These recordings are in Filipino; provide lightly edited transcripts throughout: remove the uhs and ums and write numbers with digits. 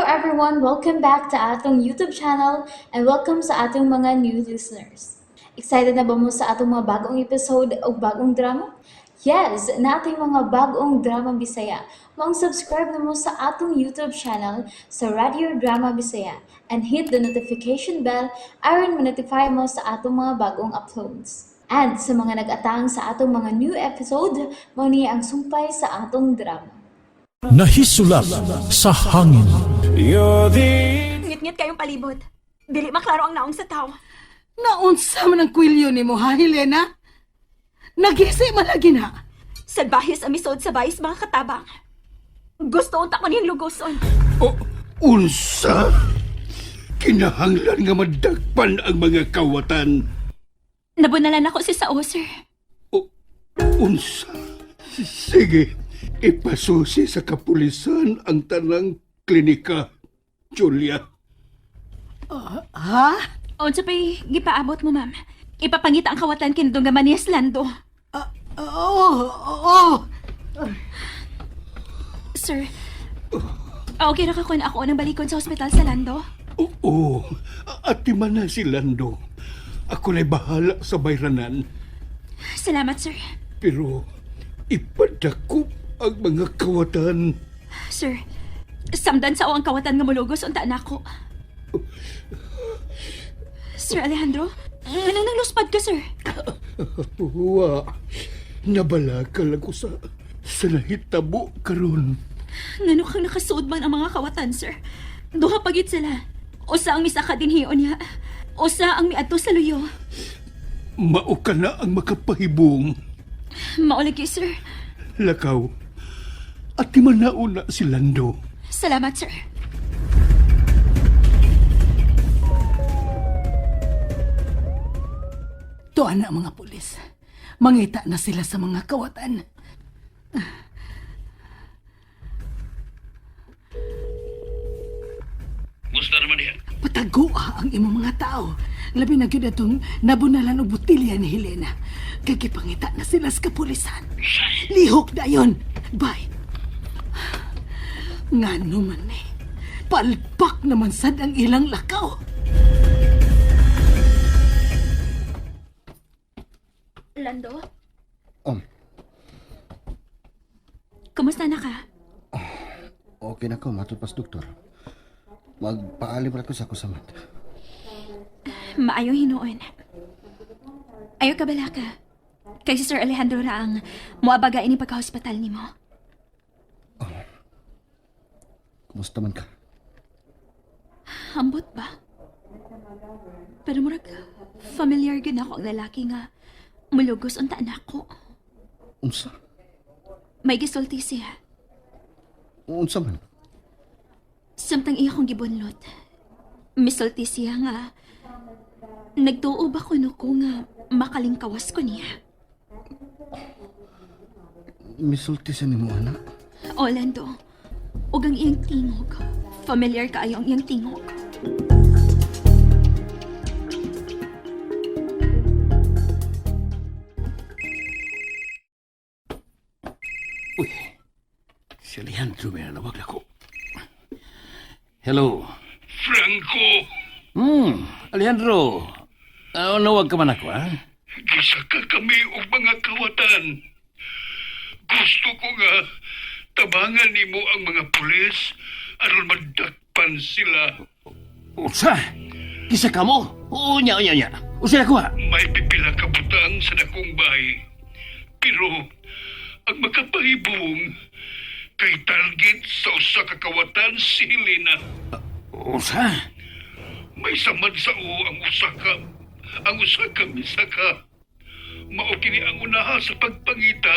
everyone, welcome back to atong YouTube channel and welcome sa atong mga new listeners. Excited na ba mo sa atong mga bagong episode o bagong drama? Yes, na ating mga bagong drama Bisaya. Mag-subscribe na mo sa atong YouTube channel sa Radio Drama Bisaya and hit the notification bell aron ma-notify mo sa atong mga bagong uploads. And sa mga nag-atang sa atong mga new episode, mo niya ang sumpay sa atong drama. Nahisulat sa hangin. Ngit-ngit kayong palibot. Dili maklaro ang naong sa tao. Naunsa man ang kwilyo ni mo, ha, Helena? Nagisi malagi na. Salbahis ang misod sa bayis mga katabang. Gusto unta ko niyang lugoson. Unsa? Kinahanglan nga madagpan ang mga kawatan. Nabunalan ako si Sao, sir. Unsa? Sige, ipasusi sa kapulisan ang tanang klinika, Julia. Ha? O sa pa'y gipaabot mo, ma'am. Ipapangita ang kawatan kinudunggaman ni Eslando. Oo. Sir, okay ra ka kung ako nang balikon sa ospital sa Lando? Oo, ati man na si Lando. Ako na'y bahala sa bayranan. Salamat, sir. Pero ipadakop ang mga kawatan. Sir, samdan sa o ang kawatan nga mulugos unta na ako. Sir Alejandro, anong nangluspad ka, sir? Wa, nabalakal ako sa nahitabo karon. Ngano kang nakasuod man ang mga kawatan, sir? Duha pagit sila. Usa ang misaka dinhiyon niya. Usa ang miadto sa luyo. Mao ka na ang makapahibong. Maulagi, sir. Lakaw, at di man nauna si Lando. Salamat, sir. Tuan na mga pulis. Mangita na sila sa mga kawatan. Musta naman yan? Patagoa ang imong mga tao. Labi na gyud atong nabunalan og botilya ni Helena. Kagipangita na sila sa kapulisan. Lihok dayon. Bye. Ngano man eh. Palpak naman sad ang ilang lakaw. Lando? Um. Kumusta na ka? Okay na ko, matulpas doktor. Magpaalim ra ko sa kusamat. Maayong hinuon. Ayaw ka bala ka. Kay si Sir Alejandro ra ang muabaga ini pagka-hospital ni mo. Kumusta man ka? Ambot ba? Pero murag familiar gid ako ang lalaki nga mulugos unta na ako. Unsa? May gisulti siya. Unsa man? Samtang iya kong gibunlot. Misulti siya nga nagtuo ba ko nga makalingkawas ko niya. Misulti sa nimo anak? Orlando, ug ang iyang tingog. Familiar kaayo ang iyang tingog. Uy, si Alejandro may nanawag ako. Hello. Franco! Alejandro, nawag ka man ako, ha? Gisaka kami og mga kawatan. Gusto ko nga tabangan nimo ang mga pulis aron madakpan sila. Usa? Kisa ka mo? Unya. Usa ako, ha? May pipila ka butang sa dakong bahay. Pero ang makapahibong kay target sa usa ka kawatan si Helena. Usa? May samad sa ang usa ka misaka. Mao kini ang unaha sa pagpangita.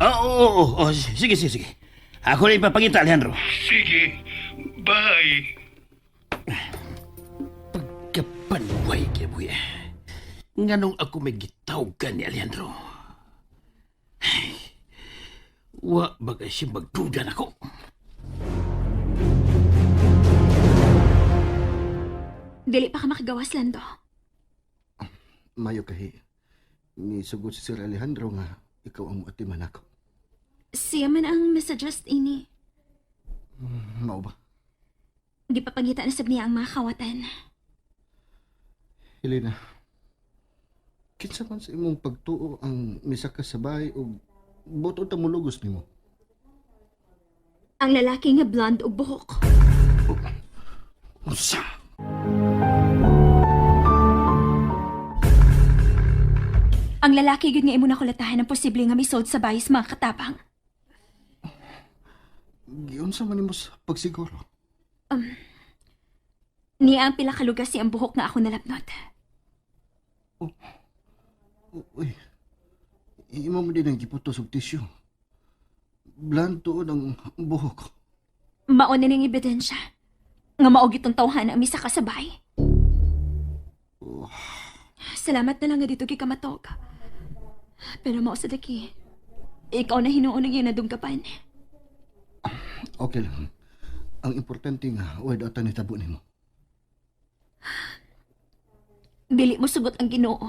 Oo. Sige. Ako rin papangita, Alejandro. Sige, bye. Pagkapanway kaya, buya. Nganong ako may gitawag ka ni Alejandro? Wa bagay siya magduda na ko. Dili pa ka makagawas, Lando. Mayo kahi. Ni sugod si Sir Alejandro nga ikaw ang muatiman ako. Siya man ang misuggest ini. Mao ba? Gipapangita na sab niya ang mga kawatan. Helena, kinsa man sa imong pagtuo ang misa ka sabay o boto ta mulugos nimo? Ang lalaki nga blonde ug buhok. Unsa? Ang lalaki gyud nga imo nakulatahan ng posible nga misod sa bayis mga katapang. Giunsa man nimo sa pagsiguro? Niya ang pila ka lugas ang buhok nga ako nalapnot. Uy, imo mo din ang giputos og tisyo. Bland tuod ang buhok. Mao na ning ebidensya nga mao gitong tawhan ang misa ka sabay. Salamat na lang nga dito kay kamatog. Pero mao sa daki. Ikaw na hinuon ng iyong nadungkapan. Okay lang. Ang importante nga, wala ata ni tabo nimo. Dili mo sugot ang Ginoo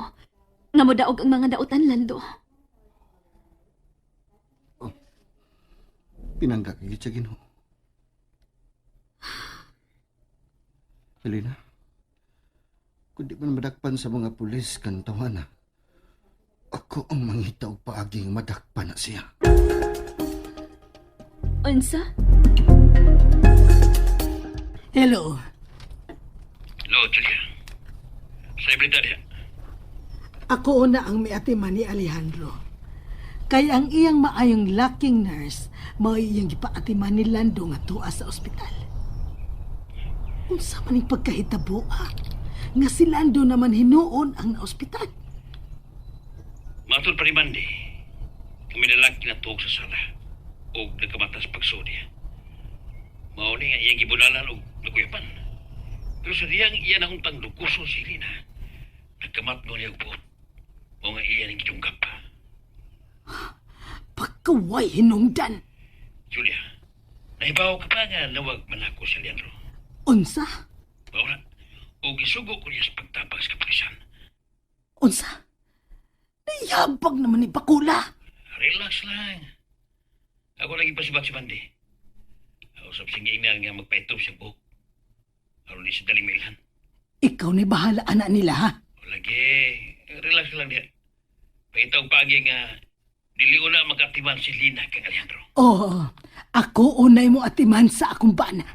nga modaog ang mga dautan lando. Pinangga ka gid sa Ginoo. Helena, kung di man madakpan sa mga pulis kan tawana, ako ang mangitaw paaging madakpan na siya. Unsa? Hello. Hello, Julia. Sa ibalita niya. Ako una ang miatiman ni Alejandro. Kaya ang iyang maayong laking nurse, mao iyang gipaatiman ni Lando nga tuwa sa ospital. Unsa man ang pagkahitabo nga si Lando naman hinuon ang ospital. Matod pa ni Mandy, kami lalaki na tuog sa sala o nagkamatas pagsodi. Mauni nga iyang gibunalan o nakuyapan. Pero sa diyang iya na untang lukuso si Lina, nagkamat mo niya po o nga iya ng gitungkap pa. Pagkaway hinungdan. Julia, nahibaw ka pa nga nawag manako si Leandro. Unsa? Maura, o gisugo ko niya sa pagtabang sa kapulisan. Unsa? Nayabag naman ni Bakula. Relax lang. Ako lagi pasibak si Mandy. Ako sa singinan nga magpaitong siya buhok. Aron di siya dalimilhan. Ikaw ni bahala anak nila ha. O lagi, relax lang niya. Pangitawag pagi nga, dili una makatiman si Lina kang Alejandro. Oo, ako unay mo atiman sa akong bana.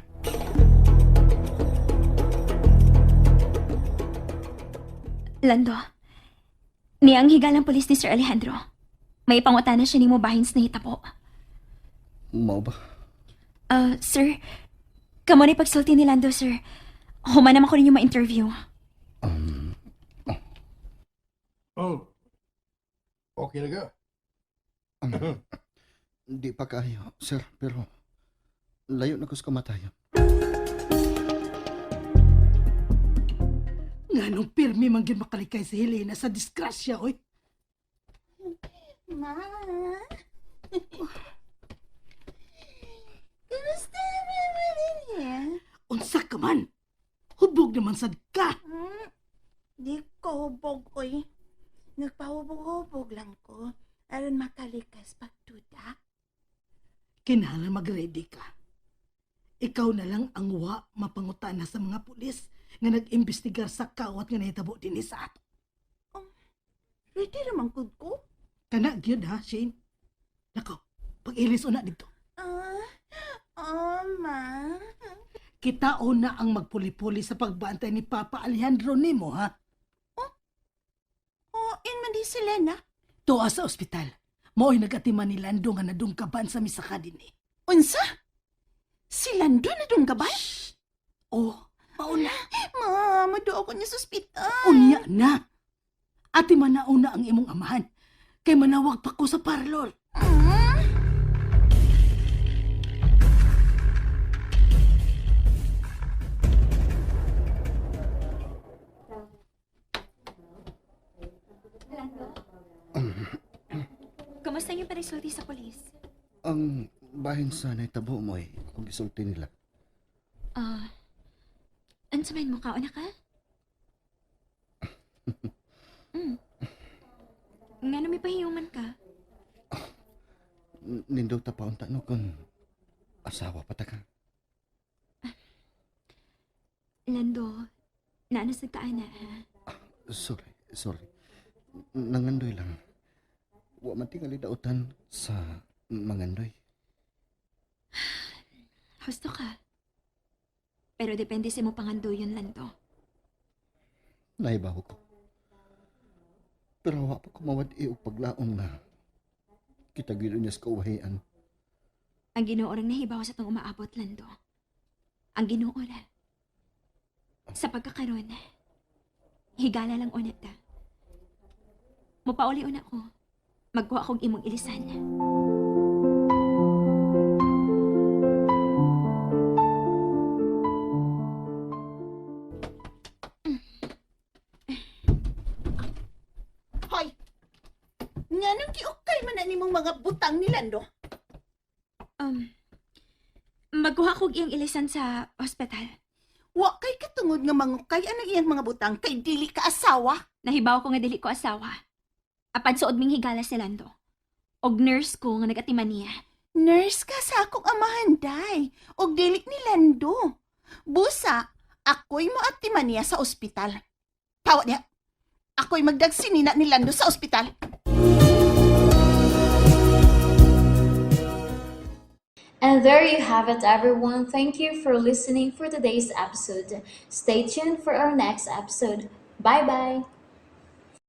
Lando. Niyang higalang pulis ni Sir Alejandro. May pangutana siya ni mo bahin sa nahitabo. Mao ba? Sir, kamo ni pagsulti ni Lando, sir. Human naman ko ninyo ma-interview. Oh. Okay na ka? Di pa kayo, sir, pero layo na ko sa kamatayan. Nga nung pirmi man gyud makalikay si Helena sa disgrasya, oy. Ma? Kamusta naman niya? Unsa ka man? Hubog naman sad ka. Di ko hubog, oy. Nagpahubog-hubog lang ko aron makalikas pagtuda. Kinahanglan mag-ready ka. Ikaw na lang ang wa mapangutana sa mga pulis nga nag-imbestigar sa kawat nga nahitabo din sa ato. Ready naman gud ko. Kana gyud ha, Shane. Nako, pag-ilis una dito. Ma. Kita una ang magpuli-puli sa pagbantay ni Papa Alejandro nimo, ha? In man di sila na. Tuwa sa ospital. Mo'y nagatiman ni Lando nga nadungkaban sa misaka din eh. Unsa? Si Lando na dong gabay? Oh, mauna. Ma, maduo ko niya sa ospital. Unya na. Ati man nauna ang imong amahan. Kay manawag pa ko sa parlor. Kamusta yung parisulti sa polis? Ang bahin sa nahitabo mo ay kung isulti nila. Ano sabihin mo ka, ka? Nga may pahiuman ka. Nindog ta paunta no kung asawa pa ta ka. Lando, nanasag ka na. Sorry. Nangandoy lang. Wa man tingali dautan sa mangandoy. Husto ka. Pero depende sa mo pangandoyon, Lando. Naibaw ko. Pero wa pa ko mawad og paglaom na kita gilo niya sa kawahian. Ang Ginoo rang nahibaw sa tong umaabot, Lando. Ang Ginoo na. Sa pagkakaroon, higala lang unat ta. Mupauli una ko. Magkuha akong imong ilisan. Hoy! Nga nang giukay man na nimong mga butang ni Lando. Magkuha akong iyang ilisan sa ospital. Wa kay katungod nga mangukay ang iyang mga butang kay dili ka asawa. Nahibaw ko nga dili ko asawa. Apan suod ming higala si Lando. Og nurse ko nga nagatiman niya. Nurse ka sa akong amahan, day. Og dili ni Lando. Busa, ako'y mo at timan niya sa ospital. Tawa niya. Ako'y magdagsinina ni Lando sa ospital. And there you have it, everyone. Thank you for listening for today's episode. Stay tuned for our next episode. Bye bye.